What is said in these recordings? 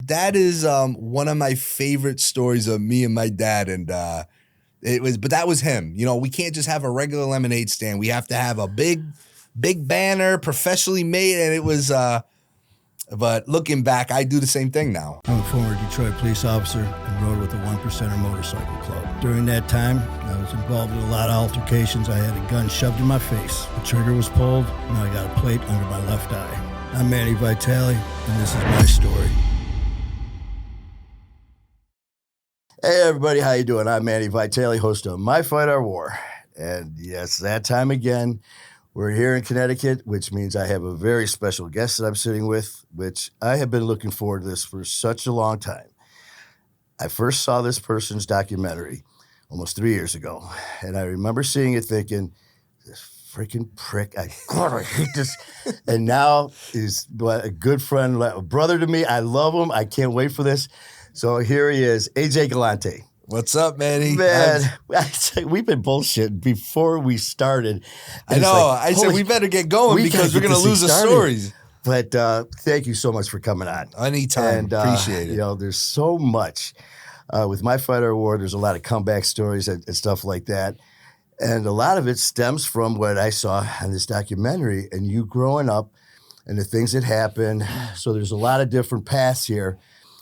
that is one of my favorite stories of me and my dad, and but that was him. You know, we can't just have a regular lemonade stand. We have to have a big banner, professionally made, and it was. But looking back, I do the same thing now. I'm a former Detroit police officer and rode with the One Percenter Motorcycle Club. During that time, I was involved in a lot of altercations. I had a gun shoved in my face. The trigger was pulled, and I got a plate under my left eye. I'm Manny Vitali, and this is my story. Hey everybody, how you doing? I'm Manny Vitali, host of My Fight Our War. And yes, that time again. We're here in Connecticut, which means I have a very special guest that I'm sitting with, which I have been looking forward to this for such a long time. I first saw this person's documentary almost 3 years ago, and I remember seeing it thinking, this freaking prick, I hate this. And now he's a good friend, a brother to me. I love him. I can't wait for this. So here he is, AJ Galante. What's up, Manny? Man, we've been bullshitting before we started. I know. Like, I said we better get going because we're going to lose the stories. But thank you so much for coming on. Anytime. And, appreciate it. You know, there's so much. With My Fight or War, there's a lot of comeback stories and stuff like that. And a lot of it stems from what I saw in this documentary and you growing up and the things that happened. So there's a lot of different paths here.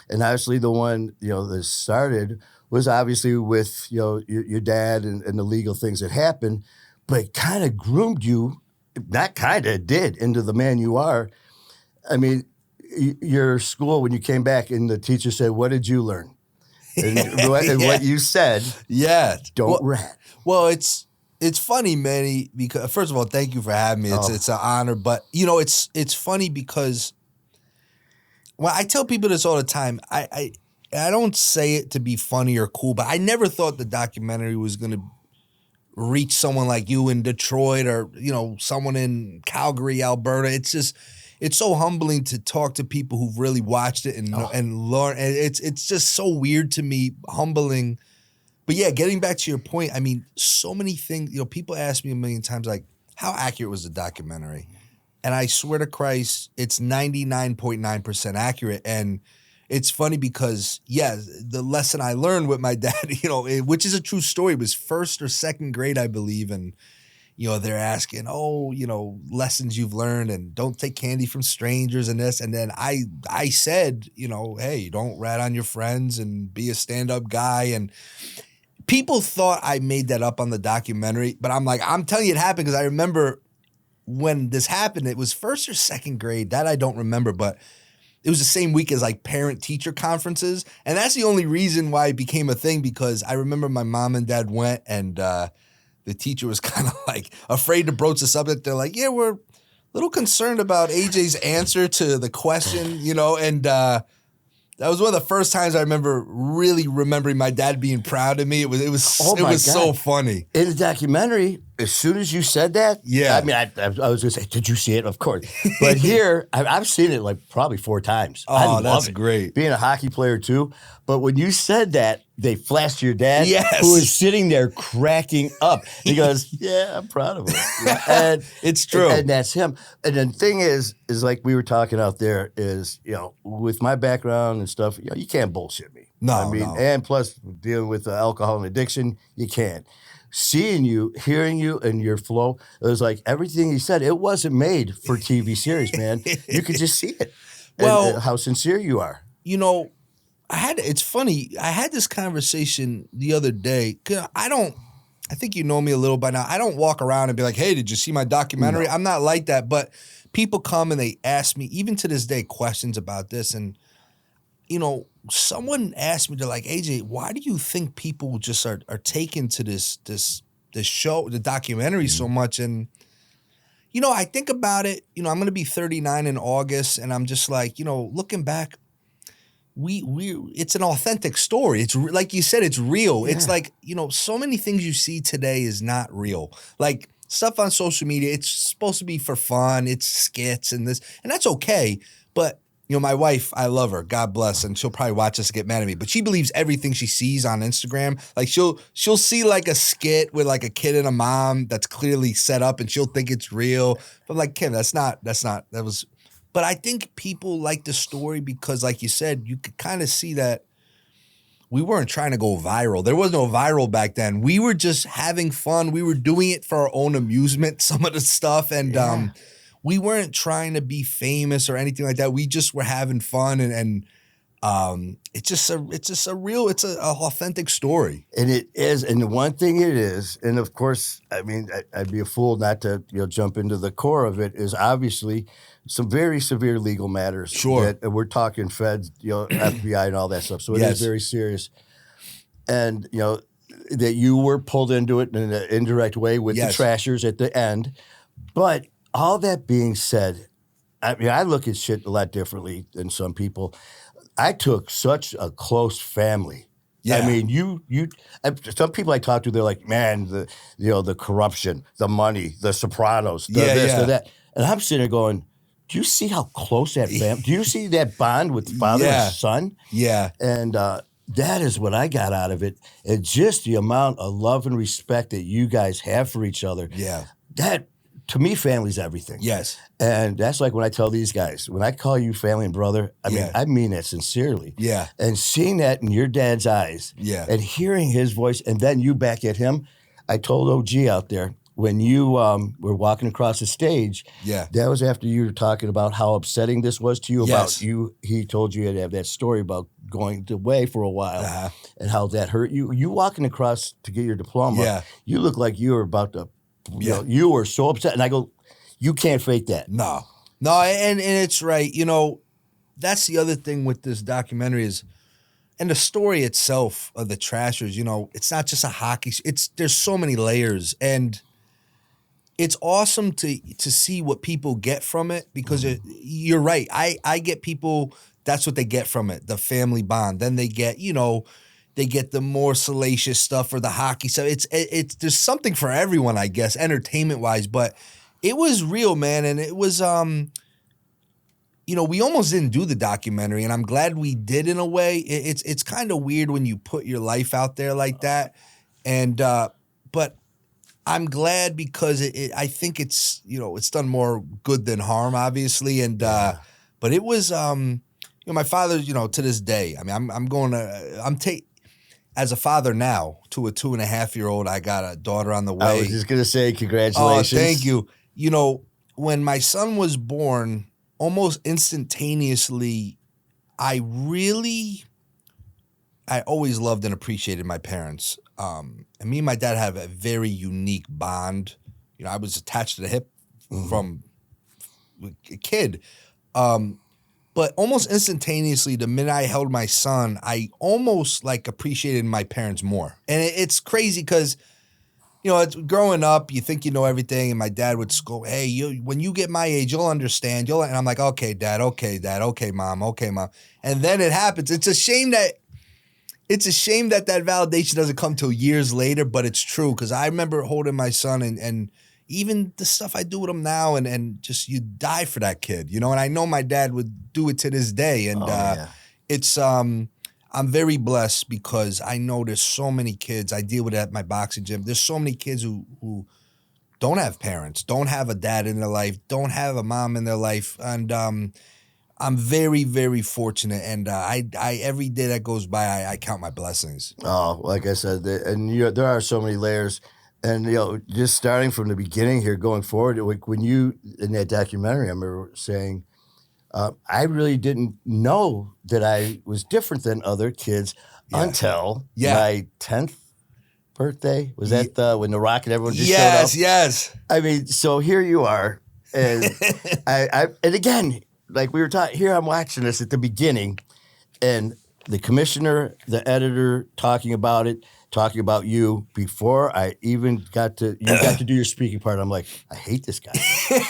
And obviously the one, you know, that started was obviously with, you know, your dad and the legal things that happened, but it kind of groomed you, not kind of, it did, into the man you are. I mean, your school, when you came back and the teacher said, what did you learn? And what you said, don't rat. Well, it's funny, Manny, because first of all, thank you for having me. It's an honor, but, you know, it's funny because, well, I tell people this all the time. I don't say it to be funny or cool, but I never thought the documentary was going to reach someone like you in Detroit or, you know, someone in Calgary, Alberta. It's so humbling to talk to people who've really watched it and learn. And it's just so weird to me, humbling. But yeah, getting back to your point, I mean, so many things, you know, people ask me a million times, like, how accurate was the documentary? And I swear to Christ, it's 99.9% accurate. And it's funny because, yeah, the lesson I learned with my dad, you know, which is a true story, was first or second grade, I believe. And, you know, they're asking, oh, you know, lessons you've learned and don't take candy from strangers and this. And then I said, you know, hey, don't rat on your friends and be a stand-up guy. And people thought I made that up on the documentary. But I'm like, I'm telling you it happened because I remember when this happened, it was first or second grade. That I don't remember, but it was the same week as like parent-teacher conferences. And that's the only reason why it became a thing, because I remember my mom and dad went and the teacher was kind of like afraid to broach the subject. They're like, yeah, we're a little concerned about AJ's answer to the question, you know, and that was one of the first times I remember really remembering my dad being proud of me. It was so funny. In the documentary, as soon as you said that, I mean, I was going to say, did you see it? Of course. But here, I've seen it like probably 4 times. Oh, that's great. Being a hockey player too. But when you said that, they flashed your dad, who was sitting there cracking up. He goes, yeah, I'm proud of him. And it's true. And that's him. And the thing is like we were talking out there is, you know, with my background and stuff, you know, you can't bullshit me. No. And plus dealing with alcohol and addiction, you can't. Seeing you, hearing you, and your flow, it was like everything he said, it wasn't made for TV series, man. You could just see it. And how sincere you are. You know, it's funny. I had this conversation the other day. I think you know me a little by now. I don't walk around and be like, hey, did you see my documentary? No. I'm not like that. But people come and they ask me, even to this day, questions about this. And, you know, someone asked me, they're like, AJ, why do you think people just are taken to this show, the documentary so much? And, you know, I think about it, you know, I'm going to be 39 in August. And I'm just like, you know, looking back, it's an authentic story. It's like you said, it's real. Yeah. It's like, you know, so many things you see today is not real. Like stuff on social media, it's supposed to be for fun. It's skits and this, and that's okay. But, you know, my wife, I love her, God bless, and she'll probably watch us and get mad at me, but she believes everything she sees on Instagram. Like she'll see like a skit with like a kid and a mom that's clearly set up and she'll think it's real. But I'm like, Kim, that was. But I think people like the story because, like you said, you could kind of see that we weren't trying to go viral. There was no viral back then. We were just having fun. We were doing it for our own amusement, some of the stuff. And we weren't trying to be famous or anything like that. We just were having fun. And it's an authentic story. And it is. And the one thing it is, and of course, I mean, I'd be a fool not to jump into the core of it, is obviously some very severe legal matters. Sure. That we're talking feds, FBI and all that stuff. So it is very serious. And, that you were pulled into it in an indirect way with the Trashers at the end. But all that being said, I mean, I look at shit a lot differently than some people. I took such a close family. Yeah. I mean, some people I talk to, they're like, man, the corruption, the money, the Sopranos, the that. And I'm sitting there going, do you see how close that family, do you see that bond with father and son? Yeah. And that is what I got out of it. And just the amount of love and respect that you guys have for each other. Yeah. That, to me, family's everything. Yes. And that's like when I tell these guys, when I call you family and brother, I mean that sincerely. Yeah. And seeing that in your dad's eyes. Yeah. And hearing his voice and then you back at him. I told OG out there, when you were walking across the stage, that was after you were talking about how upsetting this was to you about you. He told you to have that story about going away for a while and how that hurt you. You walking across to get your diploma, you look like you were about to, you were so upset. And I go, you can't fake that. No, and it's right. That's the other thing with this documentary is, and the story itself of the Trashers, it's not just a hockey. There's so many layers, and it's awesome to see what people get from it because you're right. I get people, that's what they get from it, the family bond. Then they get, they get the more salacious stuff or the hockey stuff. It's there's something for everyone, I guess, entertainment-wise. But it was real, man, and it was we almost didn't do the documentary, and I'm glad we did in a way. It's kind of weird when you put your life out there like that, and but I'm glad because I think it's it's done more good than harm, obviously, and but it was my father, to this day. I mean, I'm as a father now to a 2.5-year-old. I got a daughter on the way. I was just gonna say congratulations. Oh, thank you. When my son was born, almost instantaneously, I always loved and appreciated my parents. And me and my dad have a very unique bond. I was attached to the hip from a kid. But almost instantaneously, the minute I held my son, I almost appreciated my parents more. And it's crazy because, it's growing up, you think you know everything, and my dad would go, hey, when you get my age, you'll understand. And I'm like, okay, dad, okay, mom, okay, mom. And then it happens. It's a shame that that validation doesn't come till years later, but it's true because I remember holding my son and even the stuff I do with him now and just you die for that kid, and I know my dad would do it to this day. And it's I'm very blessed because I know there's so many kids. I deal with it at my boxing gym. There's so many kids who don't have parents, don't have a dad in their life, don't have a mom in their life. And I'm very, very fortunate, and I every day that goes by, I count my blessings. Oh, like I said, there are so many layers, and just starting from the beginning here, going forward, when you in that documentary, I remember saying, I really didn't know that I was different than other kids until my 10th birthday. Was that when The Rock and everyone just showed up? Yes. I mean, so here you are, and and again. Like we were talking here, I'm watching this at the beginning, and the commissioner, the editor, talking about you before I even got to do your speaking part. I'm like, I hate this guy.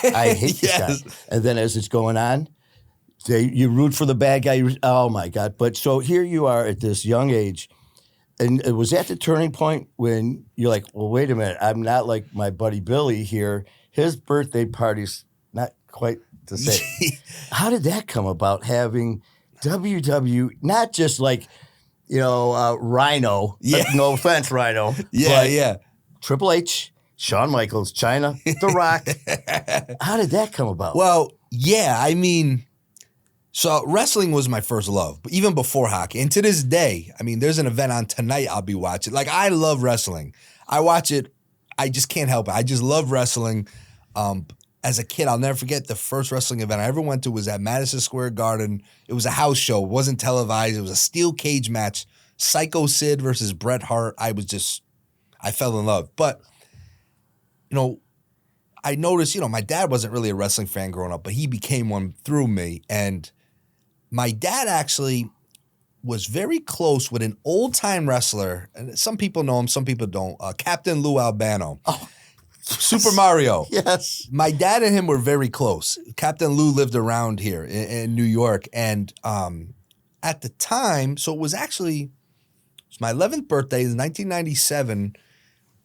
I hate this guy. And then as it's going on, you root for the bad guy. Oh my God! But so here you are at this young age, and it was at the turning point when you're like, well, wait a minute, I'm not like my buddy Billy here. His birthday party's not quite the same. How did that come about? Having WW, not just Rhino. No offense, Rhino. Yeah. Triple H, Shawn Michaels, China, The Rock. How did that come about? Well, yeah, I mean, So wrestling was my first love, but even before hockey. And to this day, I mean, there's an event on tonight I'll be watching. Like, I love wrestling. I watch it. I just can't help it. I just love wrestling. As a kid, I'll never forget the first wrestling event I ever went to was at Madison Square Garden. It was a house show. It wasn't televised. It was a steel cage match. Psycho Sid versus Bret Hart. I fell in love. But, I noticed, my dad wasn't really a wrestling fan growing up, but he became one through me. And my dad actually was very close with an old-time wrestler, and some people know him, some people don't, Captain Lou Albano. Oh, Super Mario. Yes. My dad and him were very close. Captain Lou lived around here in New York. And at the time, so it was my 11th birthday, it was 1997.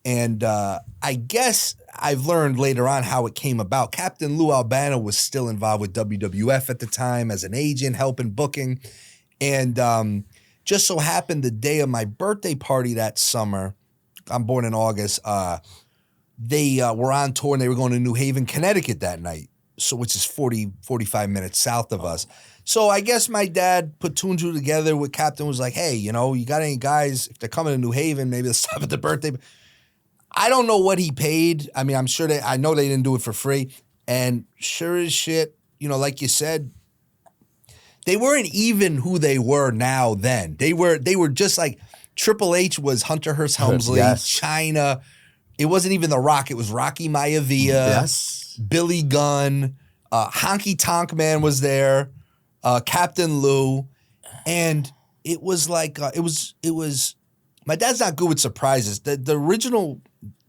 And I guess I've learned later on how it came about. Captain Lou Albano was still involved with WWF at the time as an agent, helping booking. And just so happened the day of my birthday party that summer, I'm born in August, they were on tour and they were going to New Haven, Connecticut that night, which is 45 minutes south of us. So I guess my dad put two and two together with Captain, was like, hey, you got any guys, if they're coming to New Haven, maybe let's stop at the birthday. I don't know what he paid. I mean, I know they didn't do it for free. And sure as shit, like you said, they weren't even who they were now then. They were just like Triple H was Hunter Hearst Helmsley, Yes. China. It wasn't even The Rock. It was Rocky Maivia, Yes. Billy Gunn, Honky Tonk Man was there, Captain Lou. And it was like, it was, my dad's not good with surprises. The original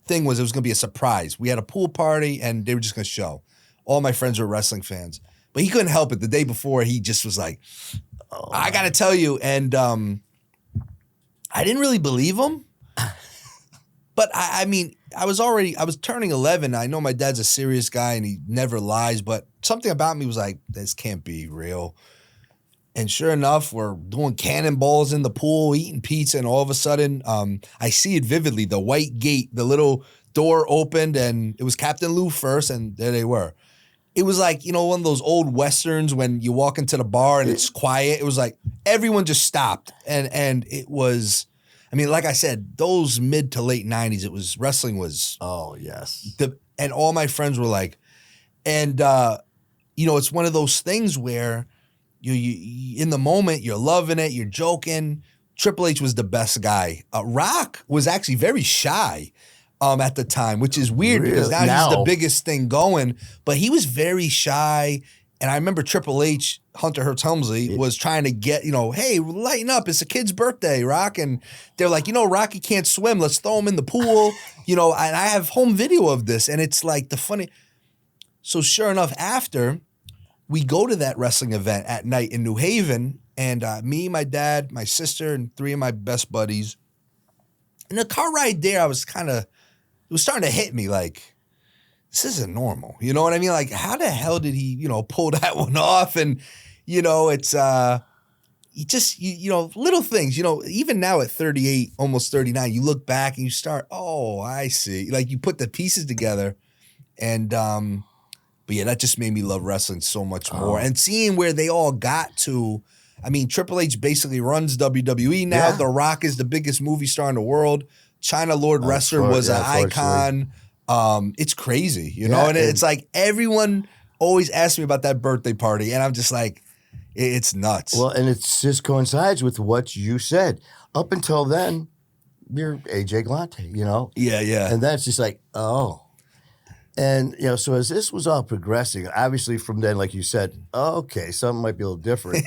thing was it was going to be a surprise. We had a pool party and they were just going to show. All my friends were wrestling fans. But he couldn't help it. The day before, he just was like, I got to tell you. And I didn't really believe him. But I mean, I was turning 11. I know my dad's a serious guy and he never lies. But something about me was like, this can't be real. And sure enough, we're doing cannonballs in the pool, eating pizza, and all of a sudden, I see it vividly. The white gate, the little door opened, and it was Captain Lou first, and there they were. It was like, one of those old Westerns when you walk into the bar and it's quiet. It was like everyone just stopped. And it was, I mean, like I said, those mid to late 90s, wrestling was. Oh, yes. And all my friends were like, and, it's one of those things where, you in the moment, you're loving it, you're joking. Triple H was the best guy. Rock was actually very shy at the time, which is weird because now he's the biggest thing going. But he was very shy. And I remember Triple H, Hunter Hearst Helmsley, was trying to get, hey, lighten up. It's a kid's birthday, Rock. And they're like, Rocky can't swim. Let's throw him in the pool. And I have home video of this. And it's like the funny. So sure enough, after we go to that wrestling event at night in New Haven, and me, my dad, my sister, and three of my best buddies. In the car ride there, it was starting to hit me like, this isn't normal. You know what I mean? Like, how the hell did he, pull that one off? And, it's, you just, little things, even now at 38, almost 39, you look back and you start, oh, I see. Like, you put the pieces together and, but yeah, that just made me love wrestling so much more. And seeing where they all got to, I mean, Triple H basically runs WWE now. Yeah. The Rock is the biggest movie star in the world. China Lord Wrestler was an icon. It's crazy, and it's like everyone always asks me about that birthday party. And I'm just like, it's nuts. Well, and it just coincides with what you said. Up until then, you're AJ Galante, Yeah, yeah. And that's just like, oh. And, so as this was all progressing, obviously from then, like you said, okay, something might be a little different.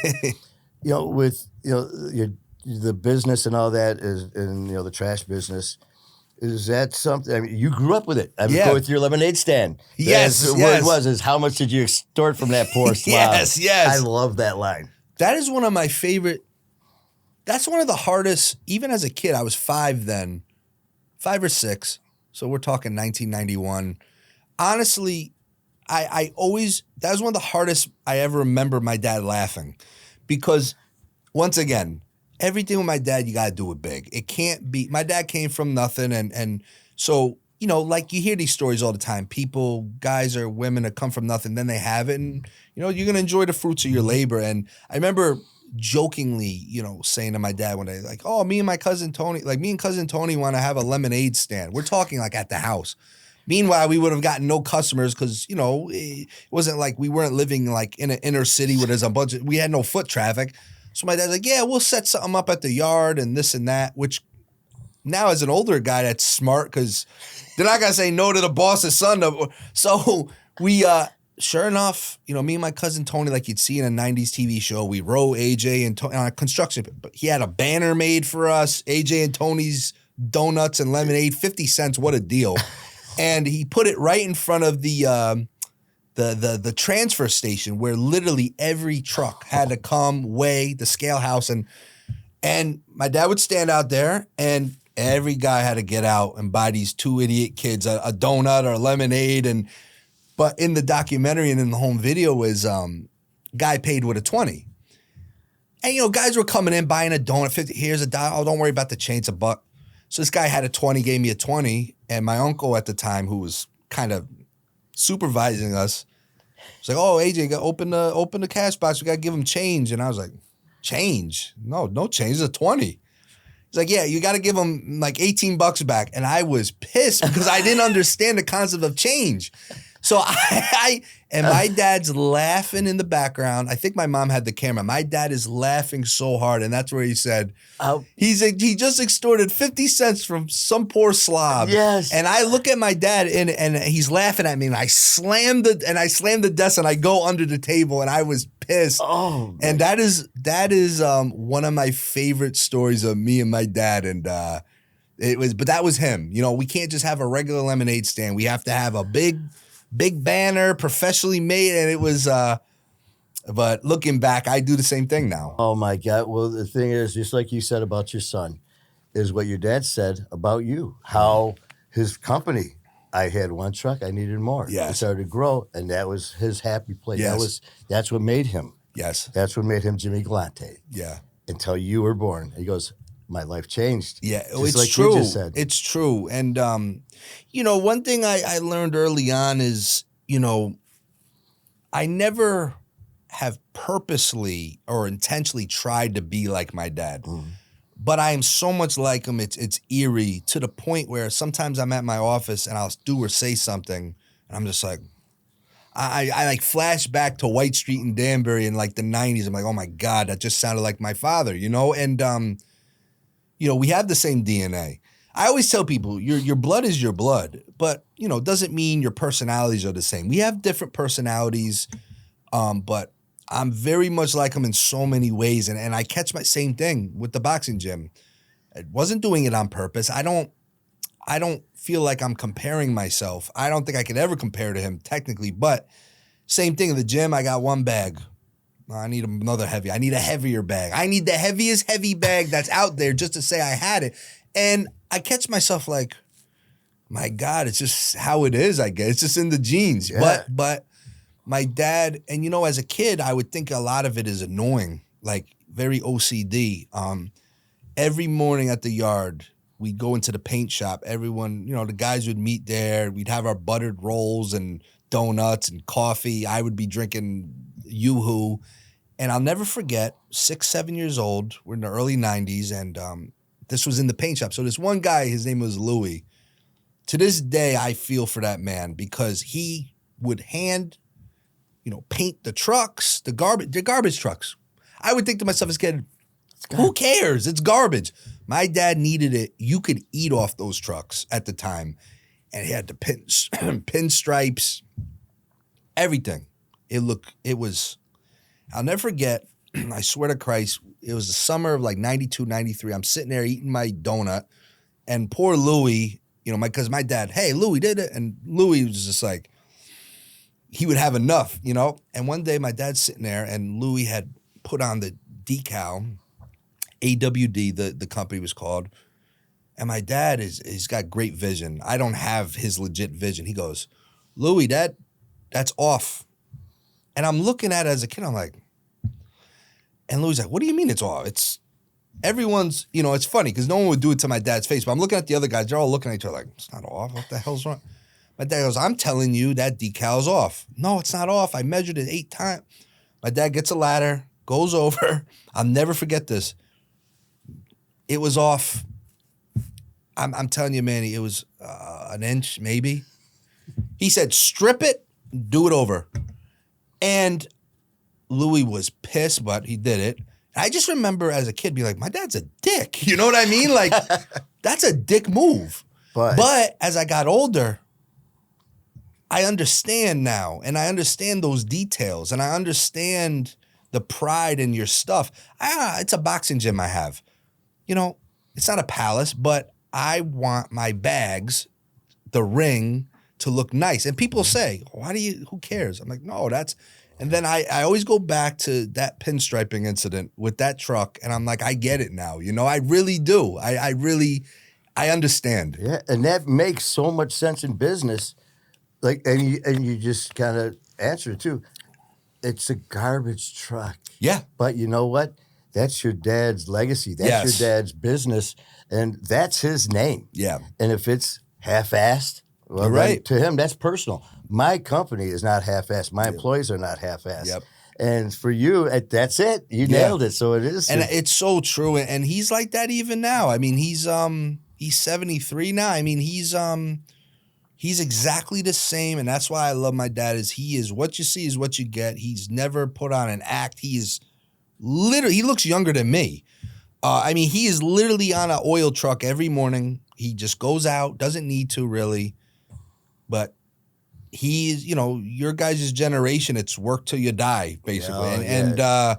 With, the business and all that is, and, the trash business, is that something, I mean, you grew up with it. I mean, go with your lemonade stand. Yes, What it was how much did you extort from that poor slob? Yes. I love that line. That is one of my favorite, that's one of the hardest, even as a kid, I was 5 then, 5 or 6, so we're talking 1991. Honestly, I always, that was one of the hardest I ever remember my dad laughing. Because, once again, everything with my dad, you got to do it big. It can't be, my dad came from nothing. And so you know, like you hear these stories all the time. People, guys or women that come from nothing, then they have it. And, you know, you're going to enjoy the fruits of your labor. And I remember jokingly, you know, saying to my dad one day, like, oh, me and cousin Tony want to have a lemonade stand. We're talking like at the house. Meanwhile, we would have gotten no customers because, you know, it wasn't like we weren't living like in an inner city where there's a bunch of, we had no foot traffic. So my dad's like, yeah, we'll set something up at the yard and this and that, which now as an older guy, that's smart because they're not going to say no to the boss's son. So we, sure enough, you know, me and my cousin Tony, like you'd see in a 90s TV show, we row AJ and Tony on a construction, but he had a banner made for us, AJ and Tony's donuts and lemonade, 50 cents, what a deal. And he put it right in front of the transfer station where literally every truck had to come, weigh the scale house. And my dad would stand out there and every guy had to get out and buy these two idiot kids a donut or a lemonade. But in the documentary and in the home video was guy paid with a 20. And, you know, guys were coming in buying a donut, 50, here's a dollar. Oh, don't worry about the change, it's $1. So this guy had a 20, gave me a 20, and my uncle at the time, who was kind of supervising us, was like, "Oh, AJ, open the cash box. We gotta give him change." And I was like, "Change? No change. It's a 20." He's like, "Yeah, you gotta give him like $18 back." And I was pissed because I didn't understand the concept of change. So and my dad's laughing in the background. I think my mom had the camera. My dad is laughing so hard, and that's where he said, he just extorted 50 cents from some poor slob. Yes. And I look at my dad, and he's laughing at me, and I slam the desk, and I go under the table, and I was pissed. Oh, and that is one of my favorite stories of me and my dad, and but that was him. You know, we can't just have a regular lemonade stand. We have to have a big banner, professionally made, and it was, but looking back, I do the same thing now. Oh my God. Well, the thing is, just like you said about your son, is what your dad said about you, how his company, I had one truck, I needed more. Yes. It started to grow, and that was his happy place. Yes. That's what made him. Yes. That's what made him Jimmy Galante. Yeah. Until you were born. He goes, my life changed. Yeah, just it's like true. You just said. It's true. And, you know, one thing I learned early on is, you know, I never have purposely or intentionally tried to be like my dad. Mm. But I am so much like him, it's eerie, to the point where sometimes I'm at my office and I'll do or say something, and I'm just like, I like flash back to White Street in Danbury in like the 90s. I'm like, oh my God, that just sounded like my father, you know? And, you know, we have the same DNA. I always tell people, your blood is your blood, but, you know, doesn't mean your personalities are the same. We have different personalities, but I'm very much like him in so many ways. And I catch my same thing with the boxing gym. I wasn't doing it on purpose. I don't feel like I'm comparing myself. I don't think I could ever compare to him technically, but same thing in the gym. I got one bag. I need another heavy. I need a heavier bag. I need the heaviest heavy bag that's out there just to say I had it. And I catch myself like, my God, it's just how it is, I guess. It's just in the genes. Yeah. But my dad, and you know, as a kid, I would think a lot of it is annoying, like very OCD. Every morning at the yard, we'd go into the paint shop. Everyone, you know, the guys would meet there. We'd have our buttered rolls and donuts and coffee. I would be drinking Yoo-Hoo. And I'll never forget, 6, 7 years old, we're in the early 90s, and this was in the paint shop. So this one guy, his name was Louis. To this day, I feel for that man because he would hand, you know, paint the trucks, the garbage trucks. I would think to myself as a kid, who cares? It's garbage. My dad needed it. You could eat off those trucks at the time. And he had the pinstripes, everything. I'll never forget, I swear to Christ, it was the summer of like 92, 93. I'm sitting there eating my donut, and poor Louis, you know, because my dad, hey, Louis did it. And Louis was just like, he would have enough, you know? And one day my dad's sitting there, and Louis had put on the decal, AWD, the company was called. And my dad he's got great vision. I don't have his legit vision. He goes, Louis, that's off. And I'm looking at it as a kid, I'm like, and Louis like, what do you mean it's off? everyone's, it's funny because no one would do it to my dad's face, but I'm looking at the other guys. They're all looking at each other like, it's not off. What the hell's wrong? My dad goes, I'm telling you that decal's off. No, it's not off. I measured it 8 times. My dad gets a ladder, goes over. I'll never forget this. It was off. I'm telling you, Manny, it was an inch maybe. He said, strip it, do it over. And Louis was pissed, but he did it. I just remember as a kid being like, my dad's a dick. You know what I mean? Like, that's a dick move. But as I got older, I understand now, and I understand those details, and I understand the pride in your stuff. It's a boxing gym I have. It's not a palace, but I want my bags, the ring, to look nice. And people say, who cares? I'm like, no, and then I always go back to that pinstriping incident with that truck, and I'm like, I get it now. I really do. I understand. Yeah, and that makes so much sense in business. Like, and you just kind of answer it too. It's a garbage truck. Yeah. But you know what? That's your dad's legacy. That's your dad's business, and that's his name. Yeah. And if it's half-assed, well, right. To him, that's personal. My company is not half-assed. My employees are not half-assed. Yep. And for you, that's it. You nailed it. So it is. And it's so true. And he's like that even now. I mean, he's 73 now. I mean, he's exactly the same. And that's why I love my dad is he is what you see is what you get. He's never put on an act. He is literally, he looks younger than me. I mean, he is literally on an oil truck every morning. He just goes out, doesn't need to really. But he's, your guys' generation, it's work till you die, basically. But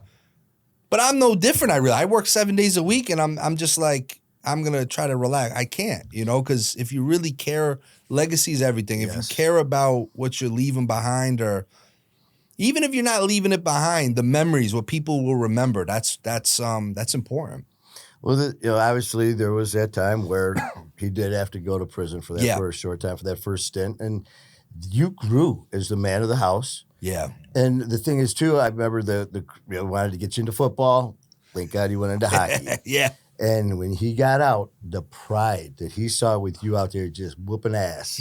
I'm no different. I work 7 days a week, and I'm just like, I'm going to try to relax. I can't, because if you really care, legacy is everything. If you care about what you're leaving behind, or even if you're not leaving it behind, the memories, what people will remember, that's important. Well, obviously there was that time where he did have to go to prison for that for a short time, for that first stint. And you grew as the man of the house. Yeah. And the thing is, too, I remember wanted to get you into football. Thank God he went into hockey. Yeah. And when he got out, the pride that he saw with you out there just whooping ass.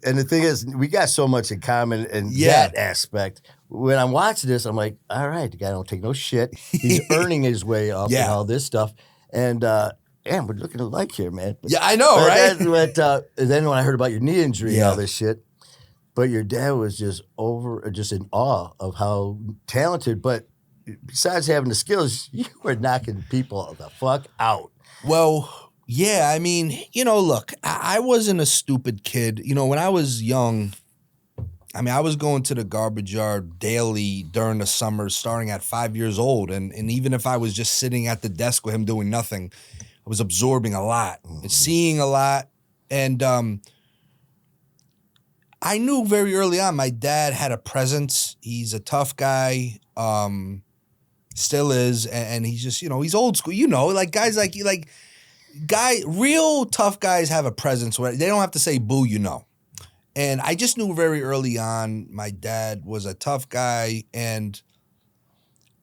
And the thing is, we got so much in common in that aspect. When I'm watching this, I'm like, all right, the guy don't take no shit. He's earning his way up and all this stuff. And, we're looking alike here, man. But, I know, right? And then when I heard about your knee injury and all this shit, but your dad was just in awe of how talented, but besides having the skills, you were knocking people the fuck out. Well, yeah, I mean, look, I wasn't a stupid kid. When I was young, I was going to the garbage yard daily during the summer, starting at 5 years old. And even if I was just sitting at the desk with him doing nothing, I was absorbing a lot, seeing a lot. And I knew very early on my dad had a presence. He's a tough guy, still is. And he's just, he's old school. Like guys like you, real tough guys have a presence where they don't have to say boo, And I just knew very early on my dad was a tough guy, and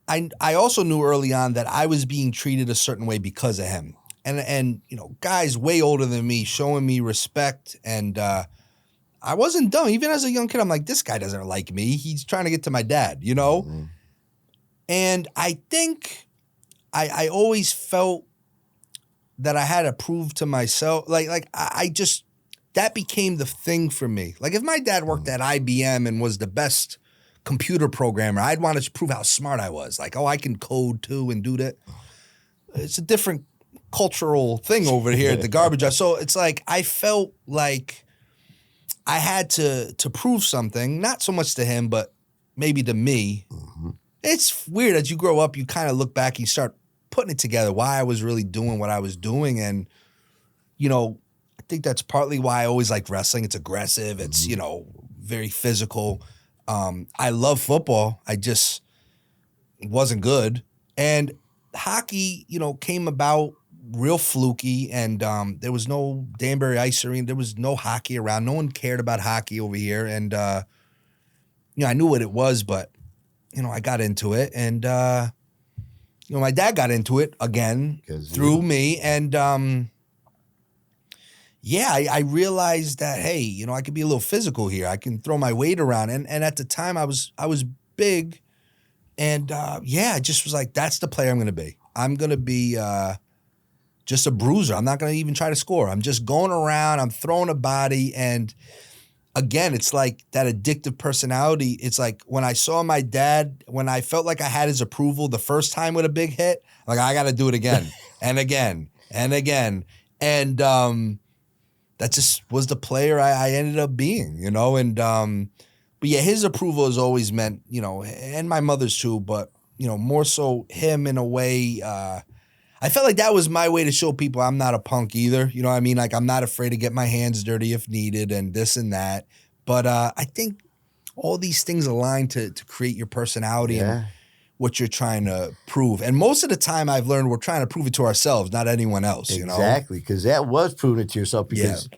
I also knew early on that I was being treated a certain way because of him. And guys way older than me showing me respect, and I wasn't dumb. Even as a young kid, I'm like, this guy doesn't like me. He's trying to get to my dad, Mm-hmm. And I think I always felt that I had to prove to myself, I just, that became the thing for me. Like if my dad worked at IBM and was the best computer programmer, I'd want to prove how smart I was. Like, I can code too and do that. It's a different cultural thing over here at the garbage yard. So it's like, I felt like I had to prove something, not so much to him, but maybe to me. Mm-hmm. It's weird as you grow up, you kind of look back and you start putting it together, why I was really doing what I was doing. And, I think that's partly why I always like wrestling. It's aggressive. It's, very physical. I love football. I just wasn't good. And hockey, came about real fluky, and there was no Danbury Ice Arena. There was no hockey around. No one cared about hockey over here. And, I knew what it was, but, I got into it. And, my dad got into it again through me. And I realized that, hey, I could be a little physical here. I can throw my weight around. And at the time I was big. And I just was like, that's the player I'm going to be. I'm going to be just a bruiser. I'm not going to even try to score. I'm just going around. I'm throwing a body. And again, it's like that addictive personality. It's like when I saw my dad, when I felt like I had his approval the first time with a big hit, like I got to do it again and again and again. And that just was the player I ended up being, and but yeah, his approval has always meant, and my mother's too, but, more so him in a way. I felt like that was my way to show people I'm not a punk either. You know what I mean? Like, I'm not afraid to get my hands dirty if needed and this and that. But I think all these things align to create your personality and what you're trying to prove. And most of the time I've learned we're trying to prove it to ourselves, not anyone else, Exactly, because that was proving it to yourself because,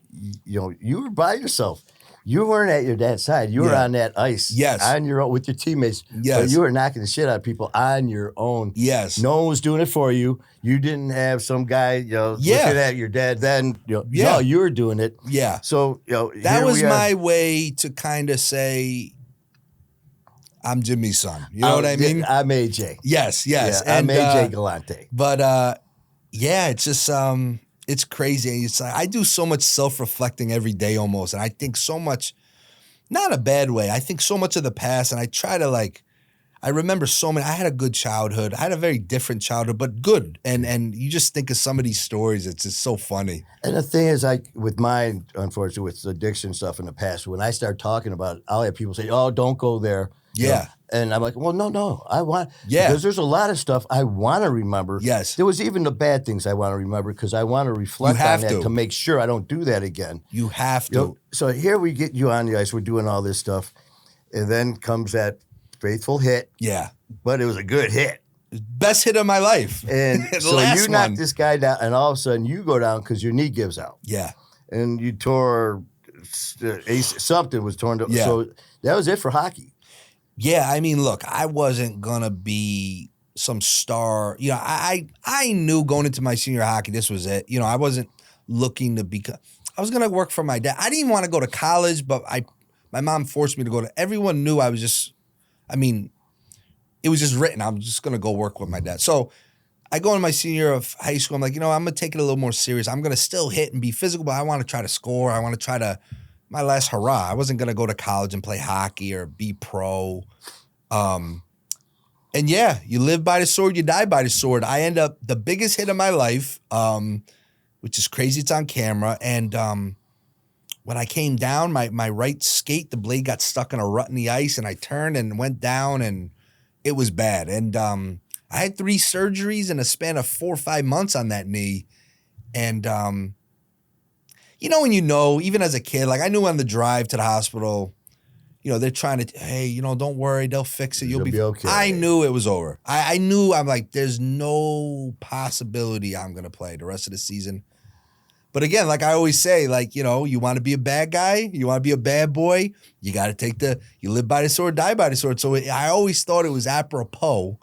you were by yourself. You weren't at your dad's side. You were on that ice on your own with your teammates. Yes. But you were knocking the shit out of people on your own. Yes. No one was doing it for you. You didn't have some guy, looking at your dad then. No, you were doing it. Yeah. So, that was my way to kind of say, I'm Jimmy's son. You know what I mean? I'm AJ. Yes. Yeah, And, I'm AJ Galante. But, it's just... it's crazy. It's like I do so much self-reflecting every day almost. And I think so much, not a bad way. I think so much of the past and I try to I remember so many. I had a good childhood. I had a very different childhood, but good. And you just think of some of these stories. It's just so funny. And the thing is, with mine, unfortunately, with addiction stuff in the past, when I start talking about it, I'll have people say, oh, don't go there. Yeah. And I'm like, well, no, I want, because there's a lot of stuff I want to remember. Yes. There was even the bad things I want to remember because I want to reflect on that to make sure I don't do that again. You have to. So here we get you on the ice. We're doing all this stuff. And then comes that faithful hit. Yeah. But it was a good hit. Best hit of my life. And so you knock this guy down, and all of a sudden you go down because your knee gives out. Yeah. And you tore, something was torn up. Yeah. So that was it for hockey. Yeah, I mean, look, I wasn't gonna be some star. I knew going into my senior hockey, this was it. I wasn't looking to become. I was gonna work for my dad. I didn't even want to go to college, but my mom forced me to go to. Everyone knew I was just. I mean, it was just written. I'm just gonna go work with my dad. So I go in my senior year of high school. I'm like, I'm gonna take it a little more serious. I'm gonna still hit and be physical, but I want to try to score. I want to try to. My last hurrah. I wasn't going to go to college and play hockey or be pro. And you live by the sword, you die by the sword. I end up the biggest hit of my life, which is crazy. It's on camera. And when I came down, my right skate, the blade got stuck in a rut in the ice and I turned and went down and it was bad. And I had 3 surgeries in a span of 4 or 5 months on that knee. And when even as a kid, I knew on the drive to the hospital, they're trying to, hey, don't worry, they'll fix it. You'll be okay. I knew it was over. I knew, I'm like, there's no possibility I'm going to play the rest of the season. But again, like I always say, you want to be a bad guy, you want to be a bad boy, you got to take you live by the sword, die by the sword. So I always thought it was apropos.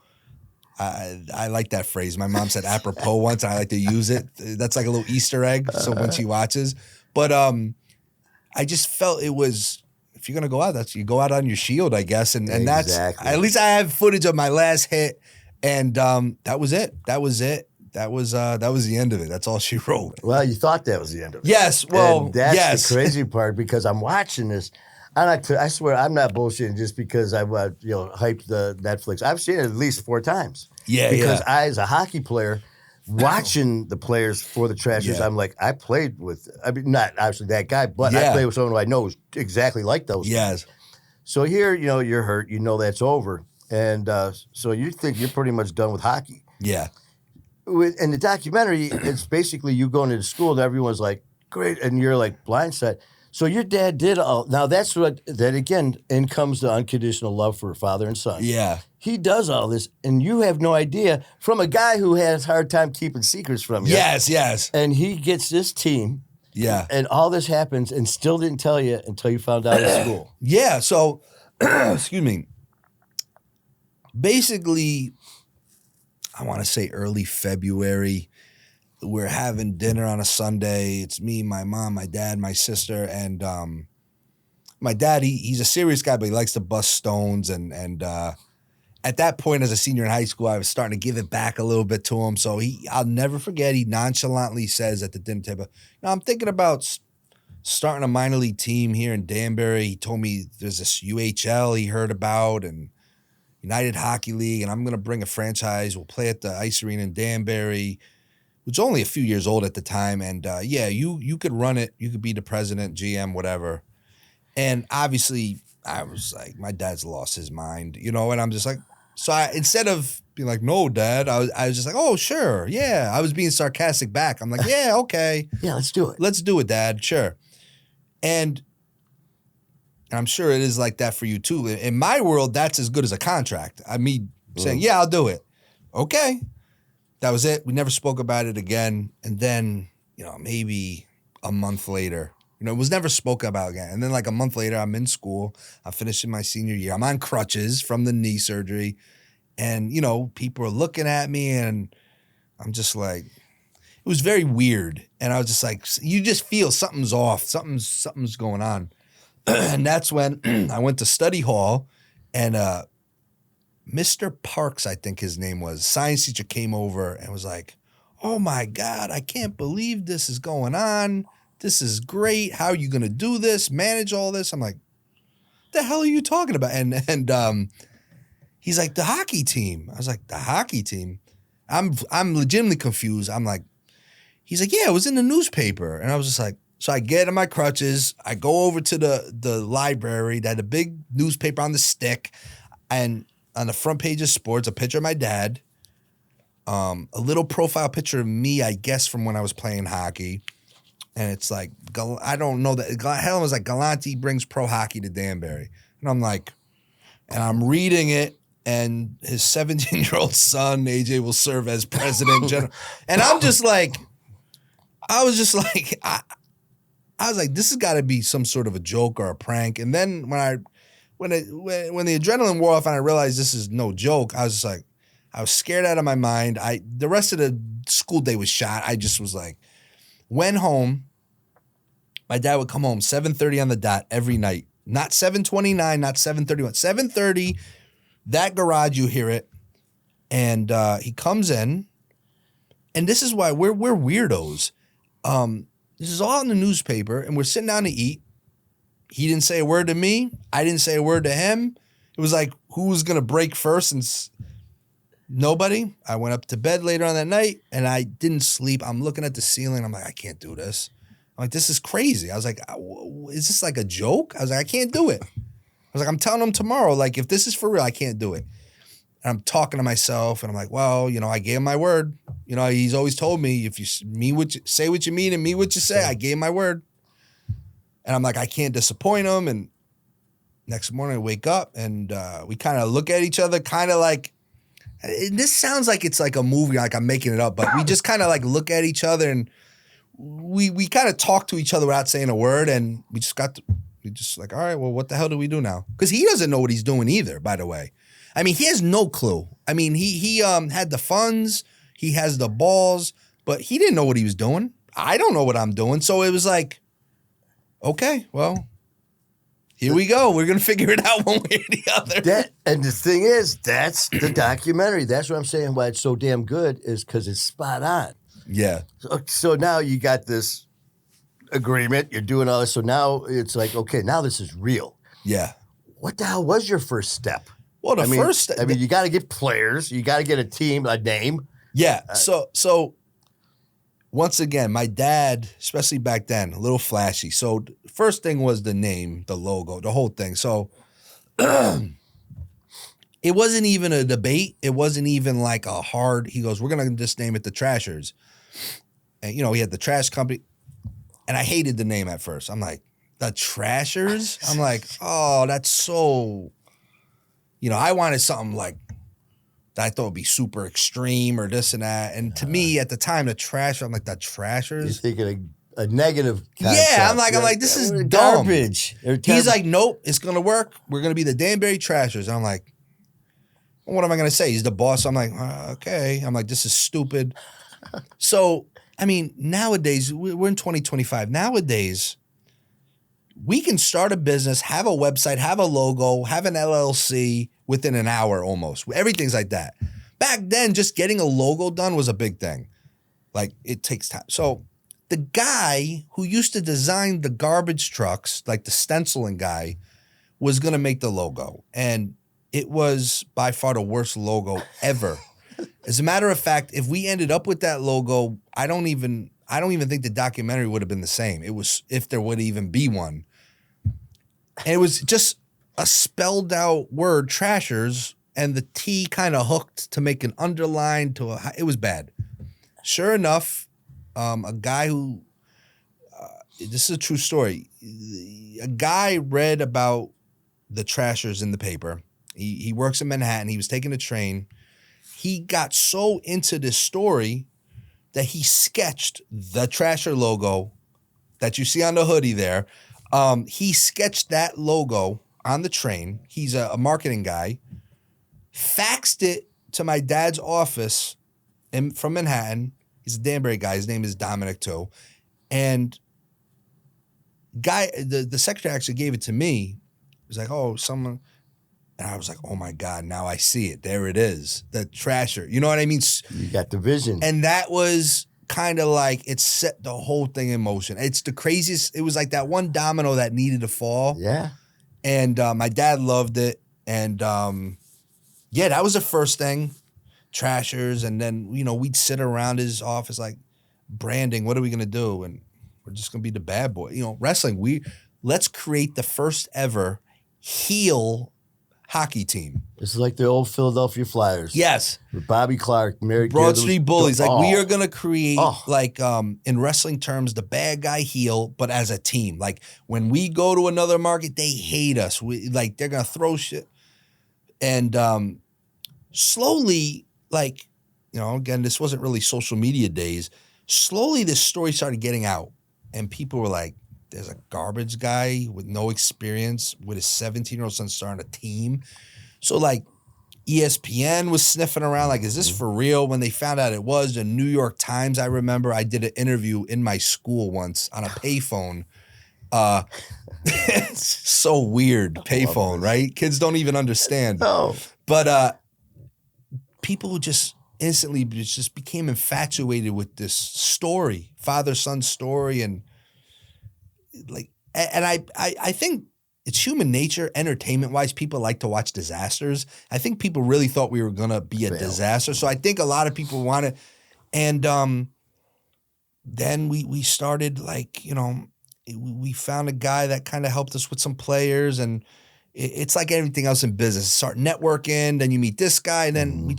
I like that phrase. My mom said apropos once. And I like to use it. That's like a little Easter egg. So when she watches, but I just felt it was, if you're gonna go out, you go out on your shield, I guess, and that's at least I have footage of my last hit, and that was it. That was the end of it. That's all she wrote. Well, you thought that was the end of it. Yes. Well, and that's the crazy part because I'm watching this. I swear I'm not bullshitting just because I hyped the Netflix. I've seen it at least 4 times. Yeah, because I, as a hockey player, watching the players for the Trashers, I'm like, I played with. I mean, not obviously that guy, but I played with someone who I know is exactly like those. Yes. Guys. So here, you're hurt. That's over, and so you think you're pretty much done with hockey. Yeah. In the documentary, it's basically you going into school and everyone's like, great, and you're like blindsided. So your dad did all. Now that again, in comes the unconditional love for father and son. Yeah. He does all this, and you have no idea from a guy who has a hard time keeping secrets from you. Yes. And he gets this team. Yeah. And all this happens and still didn't tell you until you found out at school. Yeah. So, excuse me. Basically, I want to say early February. We're having dinner on a Sunday. It's me, my mom, my dad, my sister, and my dad. He's a serious guy, but he likes to bust stones. And at that point, as a senior in high school, I was starting to give it back a little bit to him. So I'll never forget. He nonchalantly says at the dinner table, I'm thinking about starting a minor league team here in Danbury. He told me there's this UHL he heard about and United Hockey League, and I'm going to bring a franchise. We'll play at the Ice Arena in Danbury, which was only a few years old at the time. And you could run it. You could be the president, GM, whatever. And obviously, I was like, my dad's lost his mind, and I'm just like, so instead of being like, no, Dad, I was just like, oh, sure, yeah. I was being sarcastic back. I'm like, yeah, okay. Yeah, let's do it. Let's do it, Dad, sure. And I'm sure it is like that for you too. In my world, that's as good as a contract. Saying, yeah, I'll do it. Okay. That was it. We never spoke about it again. And then, maybe a month later, it was never spoken about again. And then like a month later, I'm in school. I'm finishing my senior year. I'm on crutches from the knee surgery. And, people are looking at me and I'm just like, it was very weird. And I was just like, you just feel something's off. Something's going on. And that's when I went to study hall and Mr. Parks, I think his name was, science teacher came over and was like, oh my God, I can't believe this is going on. This is great. How are you going to do this? Manage all this? I'm like, the hell are you talking about? And he's like, the hockey team. I was like, the hockey team? I'm legitimately confused. I'm like, he's like, yeah, it was in the newspaper. And I was just like, so I get on my crutches. I go over to the library that had a big newspaper on the stick. And on the front page of sports, a picture of my dad, a little profile picture of me, I guess, from when I was playing hockey. And it's like, I don't know that. Helen was like, Galante brings pro hockey to Danbury. And I'm like, and I'm reading it. And his 17-year-old son, AJ, will serve as president general. And I'm just like, I was like, this has got to be some sort of a joke or a prank. And then when the adrenaline wore off and I realized this is no joke, I was just like, I was scared out of my mind. The rest of the school day was shot. I just was like, went home. My dad would come home 7:30 on the dot every night. Not 7:29, not 7:31. 7:30, that garage, you hear it. And he comes in. And this is why we're weirdos. This is all in the newspaper, and we're sitting down to eat. He didn't say a word to me. I didn't say a word to him. It was like, who's going to break first? And nobody. I went up to bed later on that night, and I didn't sleep. I'm looking at the ceiling. I'm like, I can't do this. I'm like, this is crazy. I was like, is this like a joke? I was like, I can't do it. I was like, I'm telling him tomorrow, like, if this is for real, I can't do it. And I'm talking to myself, and I'm like, well, I gave him my word. He's always told me, if you say what you mean and mean what you say, I gave him my word. And I'm like, I can't disappoint him. And next morning I wake up, and we kind of look at each other, kind of like, and this sounds like it's like a movie, like I'm making it up, but we just kind of like look at each other, and we kind of talk to each other without saying a word, and we just like, all right, well, what the hell do we do now? Because he doesn't know what he's doing either, by the way. I mean, he has no clue. I mean, he had the funds, he has the balls, but he didn't know what he was doing. I don't know what I'm doing. So it was like, okay, well, here we go. We're going to figure it out one way or the other. And the thing is, that's the documentary. That's what I'm saying why it's so damn good is because it's spot on. Yeah. So now you got this agreement. You're doing all this. So now it's like, okay, now this is real. Yeah. What the hell was your first step? Well, you got to get players. You got to get a team, a name. Yeah. So once again, my dad, especially back then, a little flashy. So first thing was the name, the logo, the whole thing. So it wasn't even a debate. It wasn't even like a hard, he goes, we're going to just name it the Trashers. And, he had the trash company. And I hated the name at first. I'm like, the Trashers? I'm like, oh, that's so... I wanted something like that I thought would be super extreme or this and that. And to me, at the time, the Trashers, I'm like, the Trashers? You're thinking a negative concept. Yeah, I'm like, this is dumb. Garbage. He's like, nope, it's going to work. We're going to be the Danbury Trashers. And I'm like, What am I going to say? He's the boss. I'm like, okay. I'm like, this is stupid. So, I mean, nowadays, we're in 2025. Nowadays, we can start a business, have a website, have a logo, have an LLC within an hour almost. Everything's like that. Back then, just getting a logo done was a big thing. Like, it takes time. So the guy who used to design the garbage trucks, like the stenciling guy, was going to make the logo. And it was by far the worst logo ever. As a matter of fact, if we ended up with that logo, I don't even think the documentary would have been the same. It was, if there would even be one. And it was just a spelled out word, Trashers, and the T kind of hooked to make an underline to a, it was bad. Sure enough, a guy who, this is a true story. A guy read about the Trashers in the paper. He works in Manhattan. He was taking a train. He got so into this story that he sketched the Trasher logo that you see on the hoodie there. He sketched that logo on the train. He's a marketing guy. Faxed it to my dad's office from Manhattan. He's a Danbury guy. His name is Dominic too. And the secretary actually gave it to me. He was like, oh, someone. And I was like, oh my God, now I see it. There it is. The Trasher. You know what I mean? You got the vision. And that was kind of like, it set the whole thing in motion. It's the craziest. It was like that one domino that needed to fall. Yeah. And my dad loved it. And yeah, that was the first thing. Trashers. And then, we'd sit around his office like, branding, what are we going to do? And we're just going to be the bad boy. Wrestling, let's create the first ever heel hockey team. This is like the old Philadelphia Flyers. Yes. With Bobby Clark, Mary Broad Street Bullies. Like, we are going to create, in wrestling terms, the bad guy heel, but as a team. Like, when we go to another market, they hate us. They're going to throw shit. And slowly, again, this wasn't really social media days. Slowly, this story started getting out. And people were like, there's a garbage guy with no experience with his 17-year-old son starting a team. So ESPN was sniffing around like, is this for real? When they found out it was, the New York Times, I remember I did an interview in my school once on a payphone. It's so weird, payphone, right? Kids don't even understand. No. But people just instantly just became infatuated with this story, father-son story, and I think it's human nature, entertainment-wise. People like to watch disasters. I think people really thought we were gonna be a disaster, so I think a lot of people wanted. And then we started we found a guy that kind of helped us with some players, and it's like everything else in business. Start networking, then you meet this guy, and then we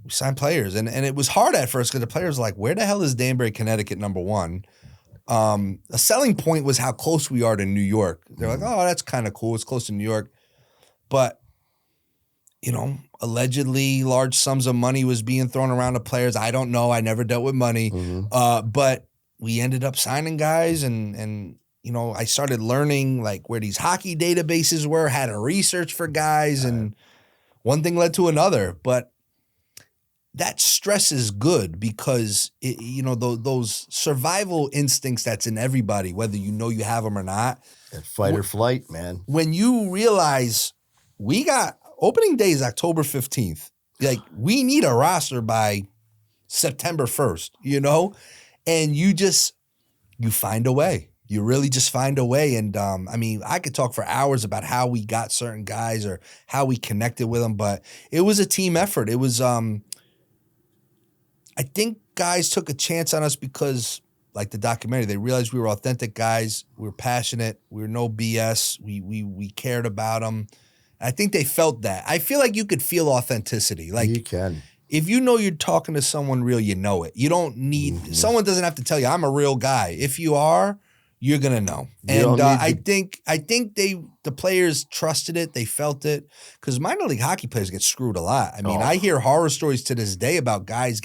signed players, and it was hard at first because the players were like, where the hell is Danbury, Connecticut, number one? A selling point was how close we are to New York. They're like, oh, that's kind of cool. It's close to New York. But, allegedly large sums of money was being thrown around to players. I don't know. I never dealt with money. But we ended up signing guys and I started learning where these hockey databases were, how to research for guys, and one thing led to another. But that stress is good because, those survival instincts that's in everybody, whether you have them or not. That fight or flight, man. When you realize we got opening day is October 15th. We need a roster by September 1st, and you find a way. You really just find a way. And I could talk for hours about how we got certain guys or how we connected with them, but it was a team effort. It was, I think guys took a chance on us because, like the documentary, they realized we were authentic guys. We were passionate. We were no BS. We cared about them. I think they felt that. I feel like you could feel authenticity. You can. If you're talking to someone real, you know it. You don't need, someone doesn't have to tell you, I'm a real guy. If you are, you're going to know. And I think the players trusted it. They felt it. Because minor league hockey players get screwed a lot. I hear horror stories to this day about guys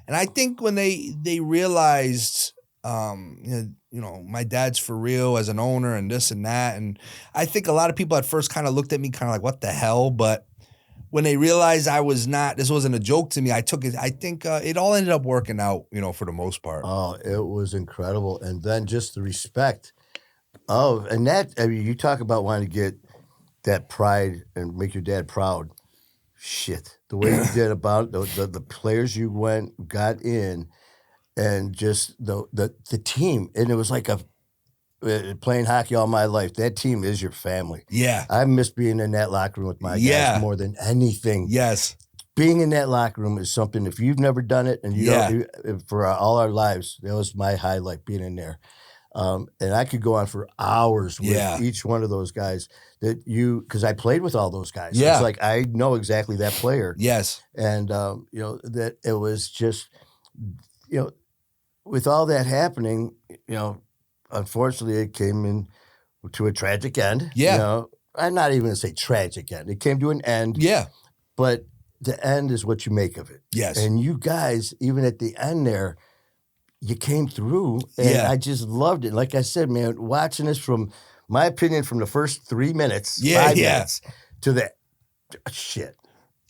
and I think when they realized, my dad's for real as an owner and this and that, and I think a lot of people at first kind of looked at me kind of like, what the hell? But when they realized this wasn't a joke to me, I took it. I think it all ended up working out, for the most part. Oh, it was incredible. And then just the respect and that, I mean, you talk about wanting to get that pride and make your dad proud. Shit. The way you did about the players you got in, and just the team. And it was like playing hockey all my life. That team is your family. Yeah. I miss being in that locker room with my guys more than anything. Yes. Being in that locker room is something, if you've never done it, and for all our lives, that was my highlight, being in there. And I could go on for hours with each one of those guys because I played with all those guys. Yeah. It's like I know exactly that player. Yes. And, that it was just, with all that happening, unfortunately it came in to a tragic end. Yeah. I'm not even going to say tragic end. It came to an end. Yeah. But the end is what you make of it. Yes. And you guys, even at the end there, you came through, and I just loved it. Like I said, man, watching this from my opinion, from the first 3 minutes, 5 minutes to the shit.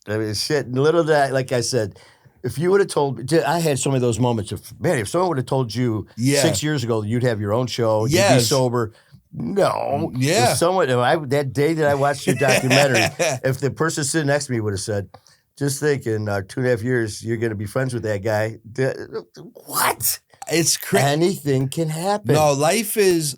I mean, shit. Little that, like I said, if you would have told me, I had so many of those moments of, man, if someone would have told you 6 years ago you'd have your own show, you'd be sober. No. Yeah. If that day that I watched your documentary, if the person sitting next to me would have said, just think in 2.5 years, you're going to be friends with that guy. What? It's crazy. Anything can happen. No, life is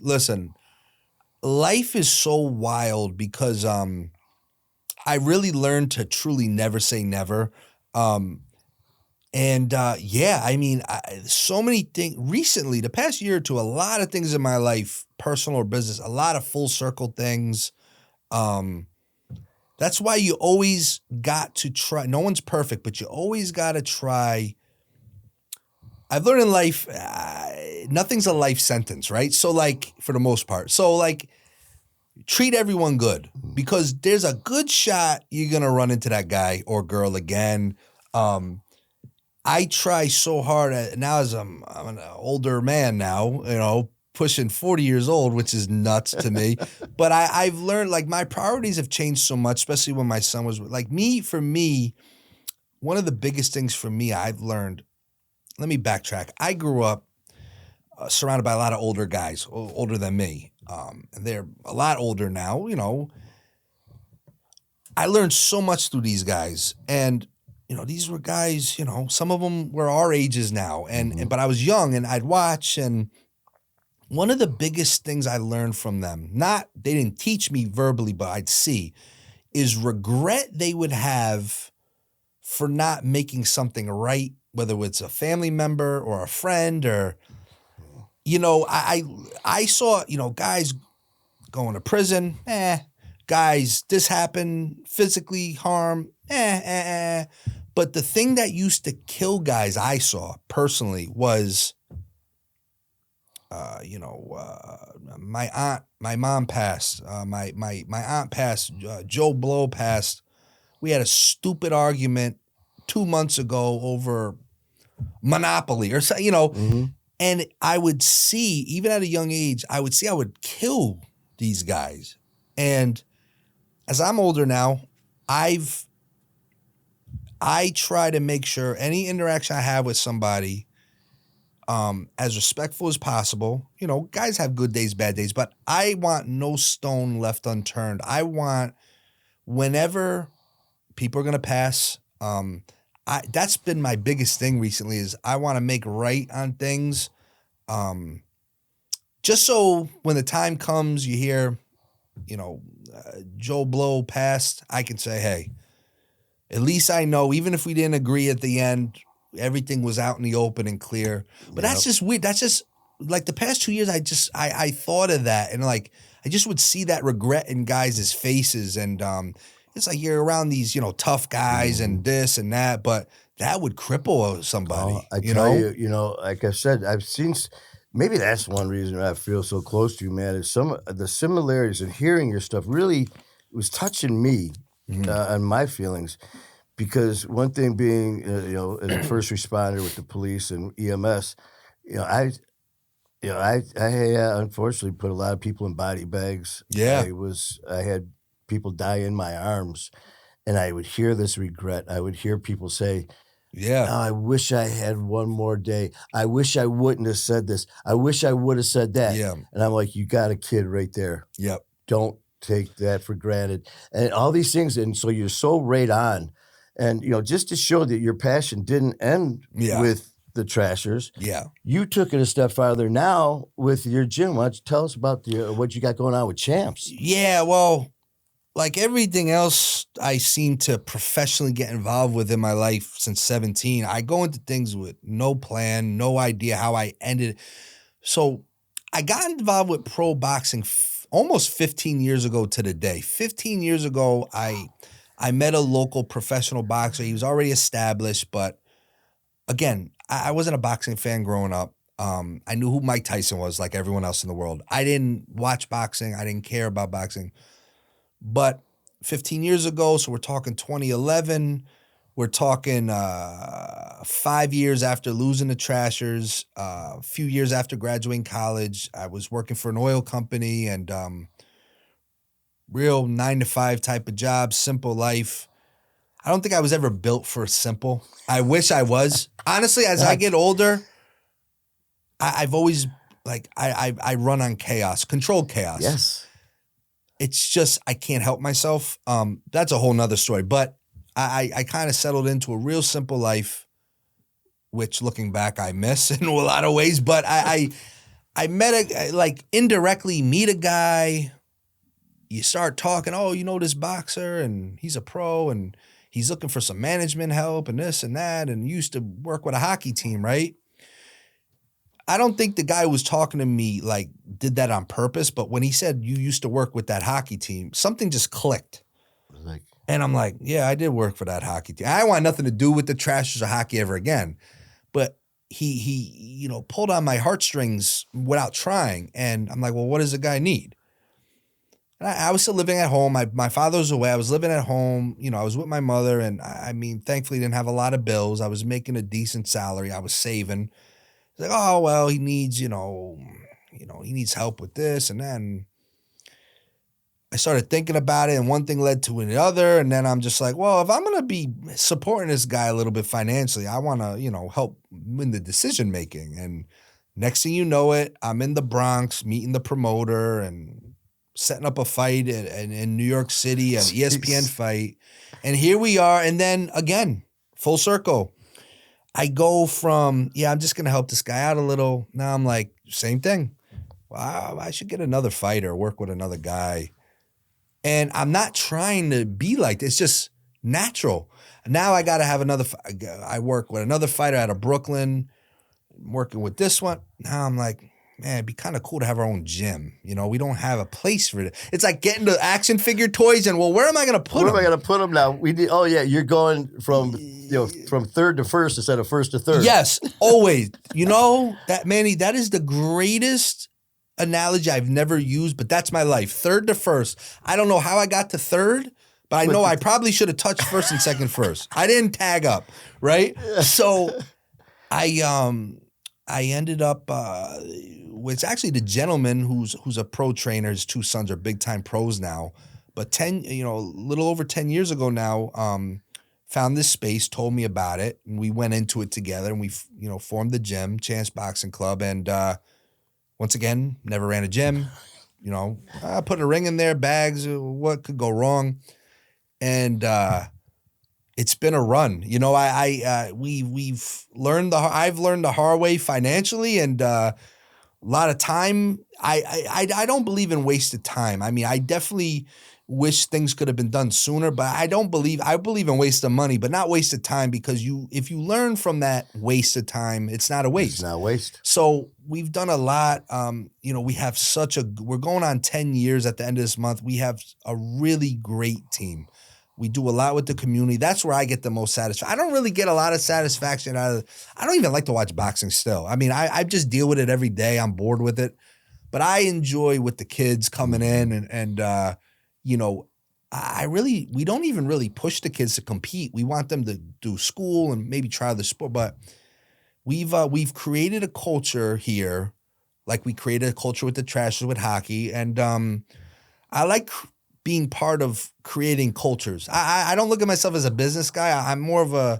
so wild because I really learned to truly never say never. I mean, so many things recently, the past year or two, a lot of things in my life, personal or business, a lot of full circle things. That's why you always got to try. No one's perfect, but you always got to try. I've learned in life, nothing's a life sentence, right? So like, for the most part. So like, treat everyone good, because there's a good shot you're going to run into that guy or girl again. I try so hard now as I'm an older man now, pushing 40 years old, which is nuts to me. But I've learned, like, my priorities have changed so much, especially when my son was like for me, one of the biggest things for me I've learned, let me backtrack. I grew up surrounded by a lot of older guys, older than me. And they're a lot older now, I learned so much through these guys. And, these were guys, some of them were our ages now. But I was young and I'd watch, and one of the biggest things I learned from them, they didn't teach me verbally, but I'd see, is regret they would have for not making something right, whether it's a family member or a friend or, I saw, guys going to prison, guys, this happened, physically harm, But the thing that used to kill guys I saw personally was, my mom passed, my aunt passed, Joe Blow passed. We had a stupid argument 2 months ago over Monopoly or so, and I would see, even at a young age, I would kill these guys. And as I'm older now, I try to make sure any interaction I have with somebody, as respectful as possible. Guys have good days, bad days, but I want no stone left unturned. I want, whenever people are going to pass, that's been my biggest thing recently, is I want to make right on things. Just so when the time comes, you hear, Joe Blow passed, I can say, hey, at least I know, even if we didn't agree at the end, everything was out in the open and clear. But that's just weird. That's just, like, the past 2 years, I thought of that, and like, I just would see that regret in guys' faces, and it's like you're around these, tough guys and this and that, but that would cripple somebody. I tell you, like I said, I've seen, maybe that's one reason I feel so close to you, man, is some of the similarities, and hearing your stuff really was touching me on my feelings. Because one thing being, a first responder with the police and EMS, I unfortunately put a lot of people in body bags. Yeah. I had people die in my arms. and I would hear this regret. I would hear people say, Yeah. "Oh, I wish I had one more day. I wish I wouldn't have said this. I wish I would have said that." Yeah. And I'm like, you got a kid right there. Yep. Don't take that for granted. And all these things. And so you're so right on. And, just to show that your passion didn't end Yeah. with the Trashers. Yeah. You took it a step farther now with your gym. Why don't you tell us about what you got going on with Champs? Yeah, well, like everything else I seem to professionally get involved with in my life since 17, I go into things with no plan, no idea how I ended. So I got involved with pro boxing almost 15 years ago to the day. 15 years ago, I met a local professional boxer. He was already established, but again, I wasn't a boxing fan growing up. I knew who Mike Tyson was, like everyone else in the world. I didn't watch boxing. I didn't care about boxing. But 15 years ago, so we're talking 2011, we're talking 5 years after losing the Trashers, a few years after graduating college, I was working for an oil company and real 9-to-5 type of job, simple life. I don't think I was ever built for simple. I wish I was. Honestly, as I get older, I've always, I run on chaos, controlled chaos. Yes. It's just, I can't help myself. That's a whole nother story. But I kind of settled into a real simple life, which looking back, I miss in a lot of ways. But I met indirectly meet a guy. You start talking, oh, this boxer and he's a pro and he's looking for some management help and this and that, and used to work with a hockey team, right? I don't think the guy who was talking to me did that on purpose, but when he said you used to work with that hockey team, something just clicked. And I'm like, yeah, I did work for that hockey team. I want nothing to do with the Trashers or hockey ever again. But he pulled on my heartstrings without trying. And I'm like, well, what does the guy need? And I was still living at home. My father was away. I was living at home. I was with my mother. And thankfully didn't have a lot of bills. I was making a decent salary. I was saving. It's like, oh, well, he needs, he needs help with this. And then I started thinking about it and one thing led to another. And then I'm just like, well, if I'm going to be supporting this guy a little bit financially, I want to, help in the decision making. And next thing you know it, I'm in the Bronx meeting the promoter and setting up a fight in New York City, an ESPN fight. And here we are. And then again, full circle. I go from, I'm just going to help this guy out a little. Now I'm like, same thing. Wow, I should get another fighter, work with another guy. And I'm not trying to be like this. It's just natural. Now I got to have I work with another fighter out of Brooklyn, working with this one. Now I'm like, man, it'd be kind of cool to have our own gym. We don't have a place for it. It's like getting the action figure toys and, well, where am I going to put them? Where am I going to put them now? You're going from third to first instead of first to third. Yes, always. That, Manny, that is the greatest analogy I've never used, but that's my life. Third to first. I don't know how I got to third, but I know I probably should have touched first and second first. I didn't tag up, right? So I ended up with actually the gentleman who's a pro trainer. His two sons are big time pros now, but a little over 10 years ago now, found this space, told me about it, and we went into it together, and we formed the gym, Chance Boxing Club, and once again, never ran a gym. I put a ring in there, bags. What could go wrong? And it's been a run. We've learned I've learned the hard way financially, and a lot of time. I don't believe in wasted time. I definitely wish things could have been done sooner, but I believe in wasted money, but not wasted time, because if you learn from that wasted time, it's not a waste. It's not a waste. So we've done a lot. We have we're going on 10 years at the end of this month. We have a really great team. We do a lot with the community. That's where I get the most satisfaction. I don't really get a lot of satisfaction out of I don't even like to watch boxing still. I just deal with it every day. I'm bored with it. But I enjoy with the kids coming in and we don't even really push the kids to compete. We want them to do school and maybe try the sport. But we've created a culture here, like we created a culture with the Trashers with hockey. And I like being part of creating cultures. I don't look at myself as a business guy. I'm more of I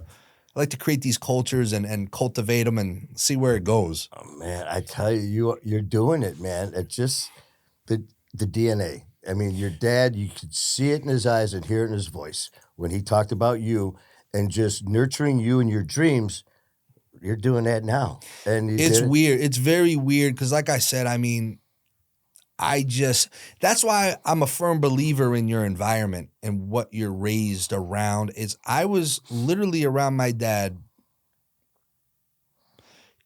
like to create these cultures and cultivate them and see where it goes. Oh, man, I tell you, you're doing it, man. It's just the DNA. I mean, your dad, you could see it in his eyes and hear it in his voice when he talked about you and just nurturing you and your dreams. You're doing that now. And it's weird. It's very weird because, like I said, I mean, that's why I'm a firm believer in your environment and what you're raised around. I was literally around my dad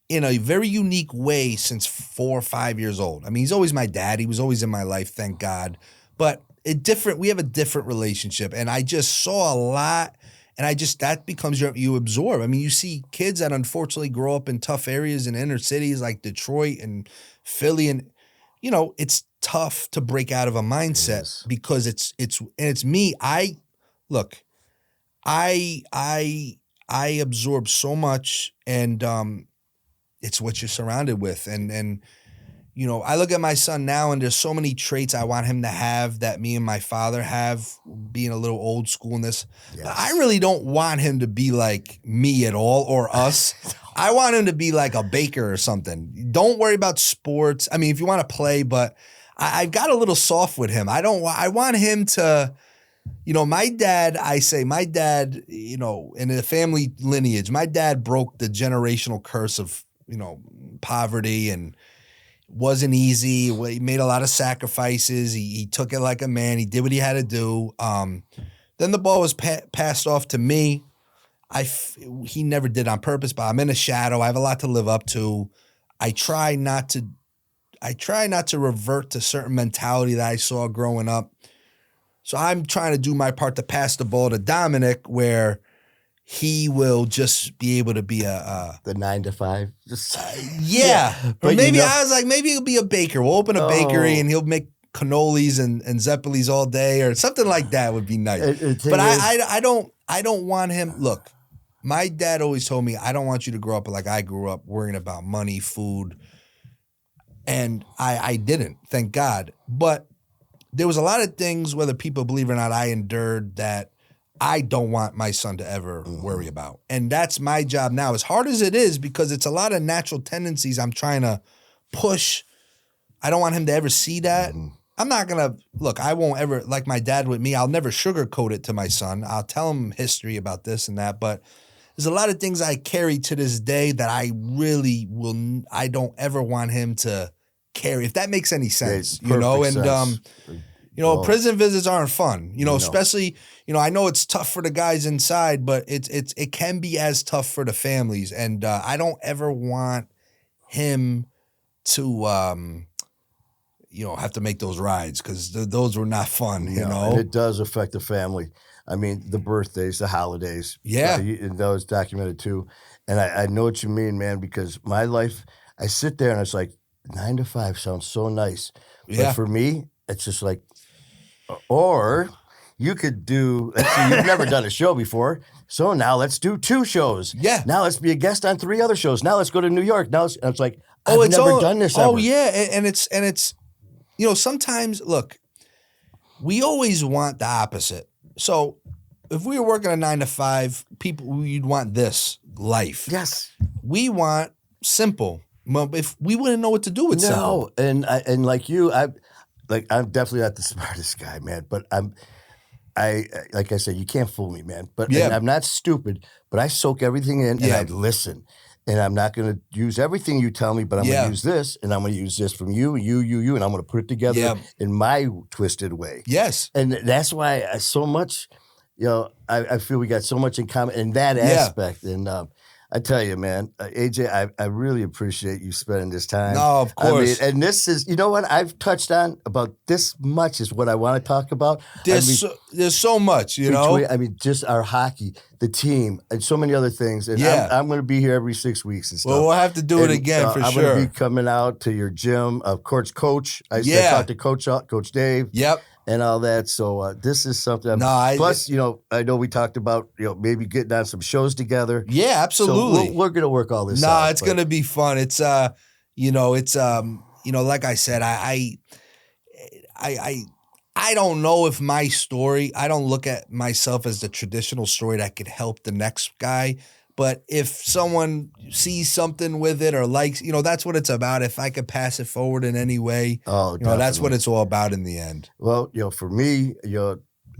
in a very unique way since 4 or 5 years old. I mean, he's always my dad. He was always in my life, thank God. But we have a different relationship. And I just saw a lot, and that becomes you absorb. I mean, you see kids that unfortunately grow up in tough areas in inner cities like Detroit and Philly, and it's tough to break out of a mindset because it's me. I absorb so much, and it's what you're surrounded with. And I look at my son now, and there's so many traits I want him to have that me and my father have, being a little old school in this. Yes. But I really don't want him to be like me at all, or us. I want him to be like a baker or something. Don't worry about sports. I mean, if you want to play, but I've got a little soft with him. I want him to, my dad, in the family lineage, my dad broke the generational curse of, poverty, and wasn't easy. He made a lot of sacrifices. He took it like a man. He did what he had to do. Then the ball was passed off to me. He never did on purpose, but I'm in a shadow. I have a lot to live up to. I try not to revert to certain mentality that I saw growing up. So I'm trying to do my part to pass the ball to Dominic, where he will just be able to be the 9 to 5. Yeah. Or maybe I was like, maybe he'll be a baker. We'll open a bakery and he'll make cannolis and Zeppelis all day, or something like that would be nice. But I don't want him. Look, my dad always told me, I don't want you to grow up like I grew up, worrying about money, food. And I didn't, thank God. But there was a lot of things, whether people believe it or not, I endured that I don't want my son to ever worry about. And that's my job now, as hard as it is, because it's a lot of natural tendencies I'm trying to push. I don't want him to ever see that. I'm not going to, look, I won't ever, like my dad with me, I'll never sugarcoat it to my son. I'll tell him history about this and that, but there's a lot of things I carry to this day that I don't ever want him to carry, if that makes any sense, sense. Prison visits aren't fun, especially, I know it's tough for the guys inside, but it can be as tough for the families. And I don't ever want him to, have to make those rides, because those were not fun, And it does affect the family. I mean, the birthdays, the holidays. Yeah. And that was documented too. And I know what you mean, man, because my life, I sit there and it's like 9 to 5 sounds so nice. But for me, it's just like, or you could do, let's see, you've never done a show before. So now let's do 2 shows. Yeah. Now let's be a guest on 3 other shows. Now let's go to New York. Now it's like, I've never done this ever. Oh, yeah. And it's sometimes, look, we always want the opposite. So if we were working a 9 to 5, you'd want this life. Yes. We want simple. Well, if we wouldn't know what to do with simple. No, and like you, I'm definitely not the smartest guy, man. But like I said, you can't fool me, man. But and I'm not stupid, but I soak everything in and I listen. And I'm not going to use everything you tell me, but I'm going to use this, and I'm going to use this from you, and I'm going to put it together in my twisted way. Yes. And that's why so much, I feel we got so much in common in that aspect. And I tell you, man, AJ, I really appreciate you spending this time. No, of course. And this is, you know what? I've touched on about this much is what I want to talk about. There's so much, just our hockey, the team, and so many other things. And I'm going to be here every 6 weeks and stuff. Well, we'll have to do it again for sure. I'm going to be coming out to your gym, of course, Coach. I talked to Coach Dave. Yep. And all that. So this is something. Plus, I know we talked about, maybe getting on some shows together. Yeah, absolutely. So we're going to work all this out. It's going to be fun. It's, like I said, I don't know if my story, I don't look at myself as the traditional story that could help the next guy. But if someone sees something with it or likes, that's what it's about. If I could pass it forward in any way, Oh, that's what definitely. it's all about in the end. Well, for me,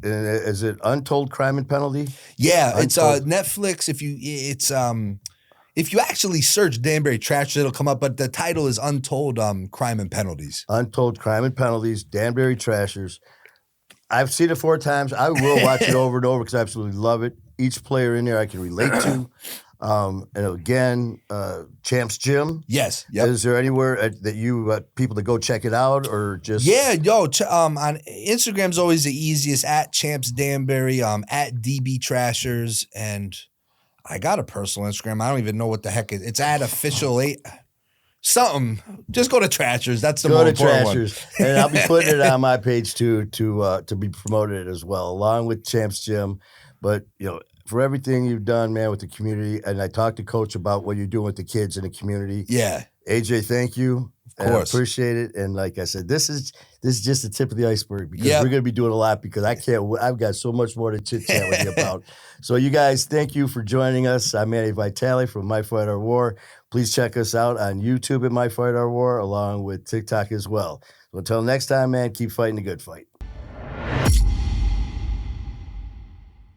is it Untold Crime and Penalty? Yeah, it's Untold. Netflix. If you actually search Danbury Trashers, it'll come up. But the title is Untold Crime and Penalties. Untold Crime and Penalties, Danbury Trashers. I've seen it 4 times. I will watch it over and over because I absolutely love it. Each player in there I can relate to. And again, Champs Gym. Yes. Yep. Is there anywhere that you people to go check it out or just? Yeah, on Instagram's always the easiest, at Champs Danbury, at DB Trashers, and I got a personal Instagram. I don't even know what the heck it's at official 8 something. Just go to Trashers. That's the go more to important Trashers, one. and I'll be putting it on my page too to be promoted as well, along with Champs Gym. But for everything you've done, man, with the community, and I talked to Coach about what you're doing with the kids in the community. Yeah, AJ, thank you. Of course, I appreciate it. And like I said, this is just the tip of the iceberg because Yep. we're going to be doing a lot because I've got so much more to chit chat with you about. So you guys, thank you for joining us. I'm Manny Vitali from My Fight Our War. Please check us out on YouTube at My Fight Our War, along with TikTok as well. So until next time, man, keep fighting the good fight.